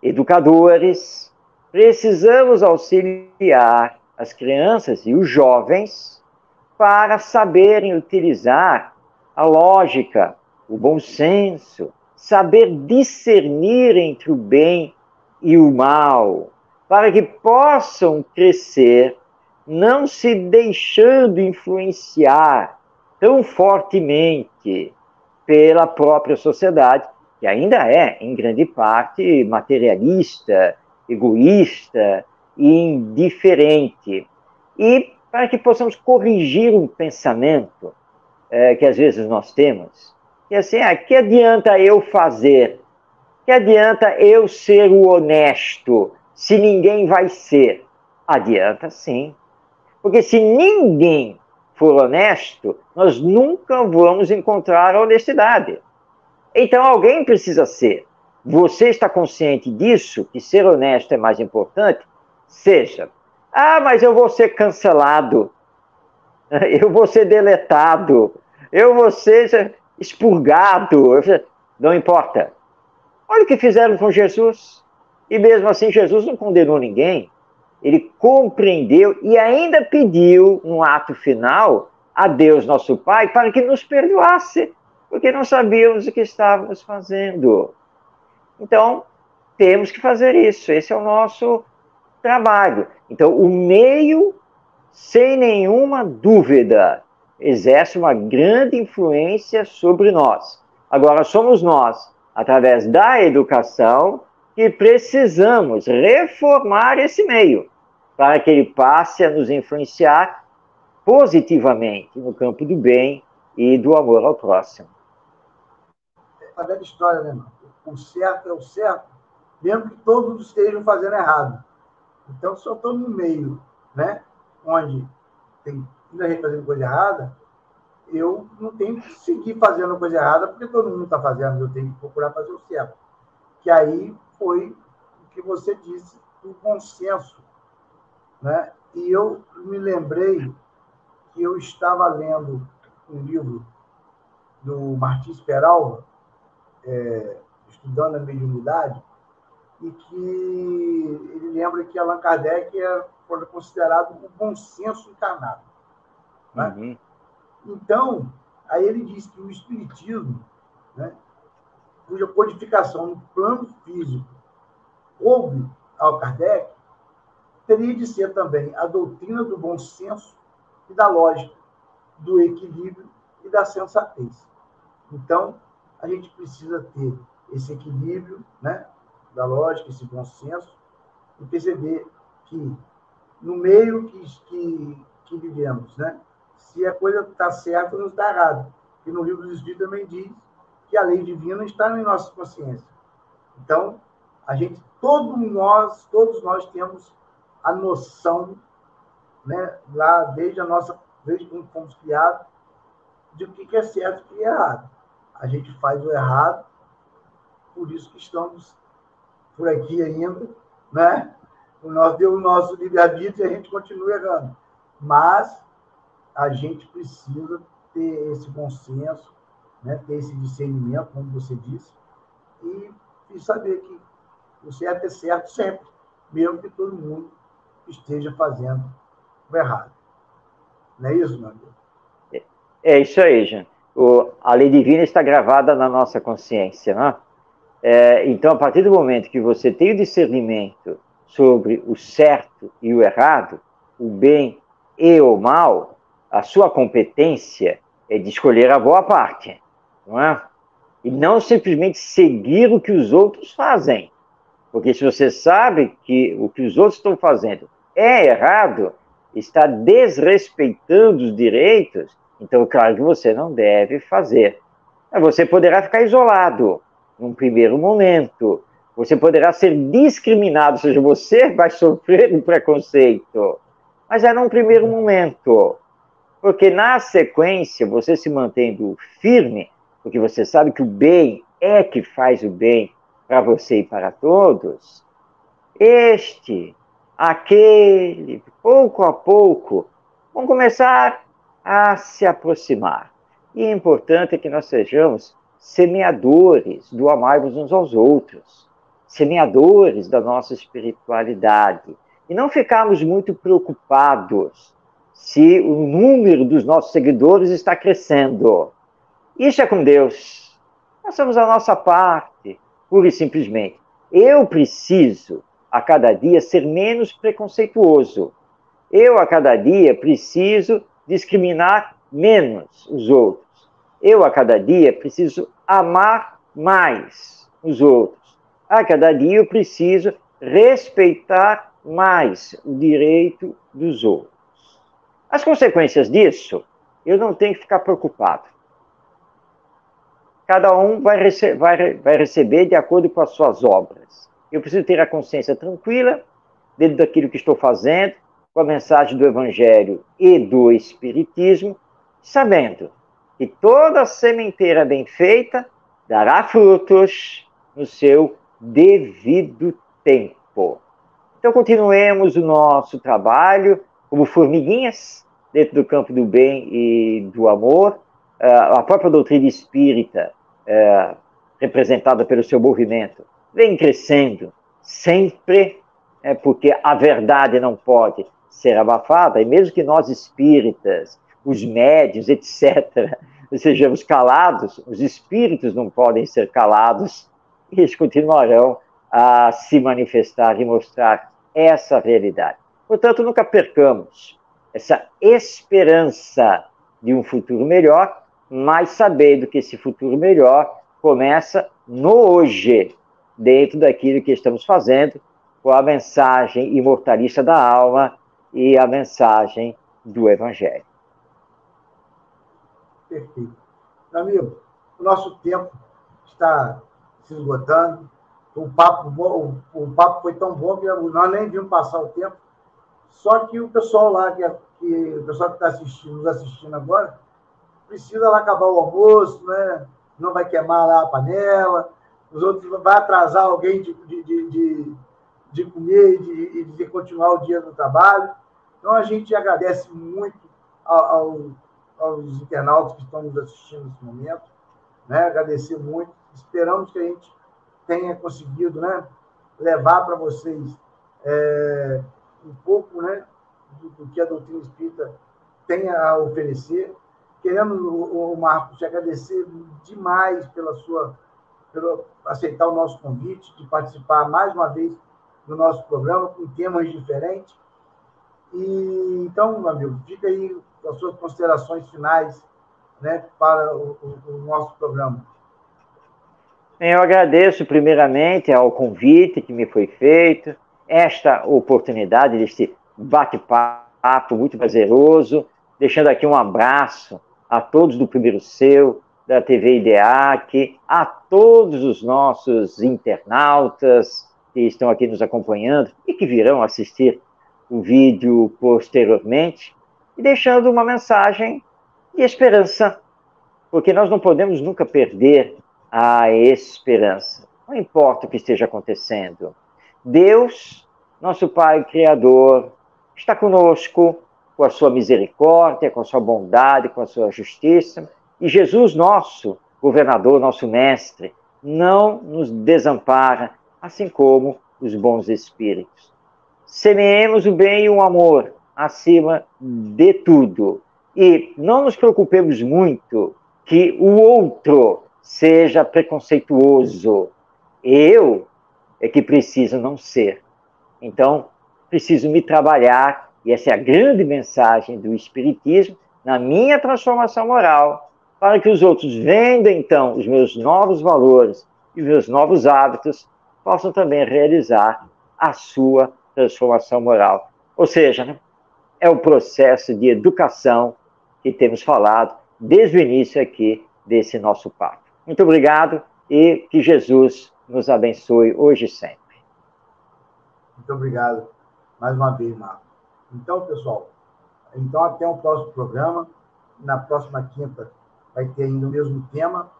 S2: educadores, precisamos auxiliar as crianças e os jovens para saberem utilizar a lógica, o bom senso, saber discernir entre o bem e o mal, para que possam crescer não se deixando influenciar tão fortemente pela própria sociedade, que ainda é, em grande parte, materialista, egoísta e indiferente. E para que possamos corrigir um pensamento que às vezes nós temos, que é assim, que adianta eu fazer? Que adianta eu ser o honesto se ninguém vai ser? Adianta sim. Porque se ninguém for honesto, nós nunca vamos encontrar a honestidade. Então alguém precisa ser. Você está consciente disso, que ser honesto é mais importante? Seja. Mas eu vou ser cancelado, eu vou ser deletado, eu vou ser expurgado. Não importa. Olha o que fizeram com Jesus. E mesmo assim, Jesus não condenou ninguém. Ele compreendeu e ainda pediu, no ato final, a Deus, nosso Pai, para que nos perdoasse, porque não sabíamos o que estávamos fazendo. Então, temos que fazer isso. Esse é o nosso trabalho. Então, o meio, sem nenhuma dúvida, exerce uma grande influência sobre nós. Agora, somos nós, através da educação, que precisamos reformar esse meio, para que ele passe a nos influenciar positivamente no campo do bem e do amor ao próximo.
S1: É a velha história, né, irmão? O certo é o certo, mesmo que todos estejam fazendo errado. Então, se eu estou no meio, né, onde tem muita gente fazendo coisa errada, eu não tenho que seguir fazendo coisa errada, porque todo mundo está fazendo, eu tenho que procurar fazer o certo. Que aí foi o que você disse, do consenso, né? E eu me lembrei que eu estava lendo um livro do Martins Peralva, Estudando a Mediunidade, e que ele lembra que Allan Kardec foi considerado o bom senso encarnado. Né?
S2: Uhum.
S1: Então, aí ele diz que o Espiritismo, né, cuja codificação no plano físico coube ao Kardec, teria de ser também a doutrina do bom senso e da lógica, do equilíbrio e da sensatez. Então, a gente precisa ter esse equilíbrio, né, da lógica, esse bom senso, e perceber que, no meio que vivemos, né, se a coisa está certa, não está errada. E no Livro dos Espíritos também diz que a lei divina está em nossa consciência. Então, todos nós temos a noção, né, lá desde quando fomos criados, de o que é certo e o que é errado. A gente faz o errado, por isso que estamos por aqui ainda, né? Deu o nosso livre-arbítrio e a gente continua errando. Mas a gente precisa ter esse bom senso, né? Ter esse discernimento, como você disse, e saber que o certo é certo sempre, mesmo que todo mundo esteja fazendo o errado. Não é isso, meu amigo?
S2: É isso aí, Jean. A lei divina está gravada na nossa consciência, né? Então, a partir do momento que você tem o discernimento sobre o certo e o errado, o bem e o mal, a sua competência é de escolher a boa parte, não é? E não simplesmente seguir o que os outros fazem. Porque se você sabe que o que os outros estão fazendo é errado, está desrespeitando os direitos, então, claro que você não deve fazer. Você poderá ficar isolado num primeiro momento. Você poderá ser discriminado, ou seja, você vai sofrer um preconceito. Mas é num primeiro momento. Porque na sequência, você se mantendo firme, porque você sabe que o bem é que faz o bem para você e para todos, aquele, pouco a pouco, vão começar a se aproximar. E é importante que nós sejamos semeadores do amarmos uns aos outros, semeadores da nossa espiritualidade, e não ficarmos muito preocupados se o número dos nossos seguidores está crescendo. Isso é com Deus. Nós somos a nossa parte, pura e simplesmente. Eu preciso, a cada dia, ser menos preconceituoso. Eu, a cada dia, preciso discriminar menos os outros. Eu, a cada dia, preciso amar mais os outros. A cada dia, eu preciso respeitar mais o direito dos outros. As consequências disso, eu não tenho que ficar preocupado. Cada um vai receber de acordo com as suas obras. Eu preciso ter a consciência tranquila dentro daquilo que estou fazendo, com a mensagem do Evangelho e do Espiritismo, sabendo que toda sementeira bem feita dará frutos no seu devido tempo. Então, continuemos o nosso trabalho como formiguinhas dentro do campo do bem e do amor. A própria doutrina espírita, representada pelo seu movimento, vem crescendo sempre, porque a verdade não pode ser abafada, e mesmo que nós espíritas, os médios, etc., sejamos calados, os espíritos não podem ser calados, e eles continuarão a se manifestar e mostrar essa realidade. Portanto, nunca percamos essa esperança de um futuro melhor, mas sabendo que esse futuro melhor começa no hoje, dentro daquilo que estamos fazendo, com a mensagem imortalista da alma e a mensagem do Evangelho.
S1: Perfeito. Meu amigo, o nosso tempo está se esgotando. O papo foi tão bom que nós nem vimos passar o tempo. Só que o pessoal lá, o pessoal que está nos assistindo agora, precisa lá acabar o almoço, né? Não vai queimar lá a panela, os outros vai atrasar alguém de comer e de continuar o dia no trabalho. Então, a gente agradece muito aos internautas que estão nos assistindo nesse momento, né? Agradecer muito. Esperamos que a gente tenha conseguido, né, levar para vocês um pouco, né, do que a doutrina espírita tem a oferecer. Queremos, o Marcos, te agradecer demais pelo aceitar o nosso convite, de participar mais uma vez do nosso programa, com temas diferentes. E, então, meu amigo, fica aí as suas considerações finais, né, para o nosso programa.
S2: Eu agradeço primeiramente ao convite que me foi feito, esta oportunidade deste bate-papo muito prazeroso, deixando aqui um abraço a todos do Primeiro Seu, da TV IDEAC, a todos os nossos internautas que estão aqui nos acompanhando e que virão assistir o vídeo posteriormente, e deixando uma mensagem de esperança, porque nós não podemos nunca perder a esperança. Não importa o que esteja acontecendo. Deus, nosso Pai Criador, está conosco com a sua misericórdia, com a sua bondade, com a sua justiça. E Jesus, nosso governador, nosso mestre, não nos desampara, assim como os bons espíritos. Semeemos o bem e o amor acima de tudo. E não nos preocupemos muito que o outro seja preconceituoso. Eu é que preciso não ser. Então, preciso me trabalhar, e essa é a grande mensagem do Espiritismo, na minha transformação moral, para que os outros, vendo então os meus novos valores e os meus novos hábitos, possam também realizar a sua transformação moral. Ou seja, né, é o processo de educação que temos falado desde o início aqui desse nosso papo. Muito obrigado e que Jesus nos abençoe hoje e sempre.
S1: Muito obrigado mais uma vez, Marcos. Então, pessoal, até o próximo programa. Na próxima quinta vai ter ainda o mesmo tema.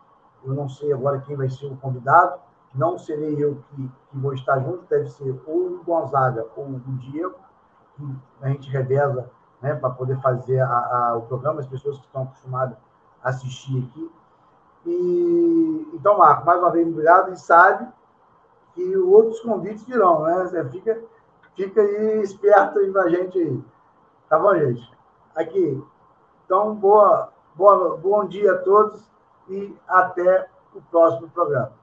S1: Eu não sei agora quem vai ser o convidado. Não serei eu que vou estar junto, deve ser ou o Gonzaga ou o Diego, que a gente reveza, né, para poder fazer o programa, as pessoas que estão acostumadas a assistir aqui. E, então, Marco, mais uma vez, obrigado, e sabe que outros convites virão, né? Você fica aí esperto aí pra gente aí. Tá bom, gente? Aqui. Então, bom dia a todos e até o próximo programa.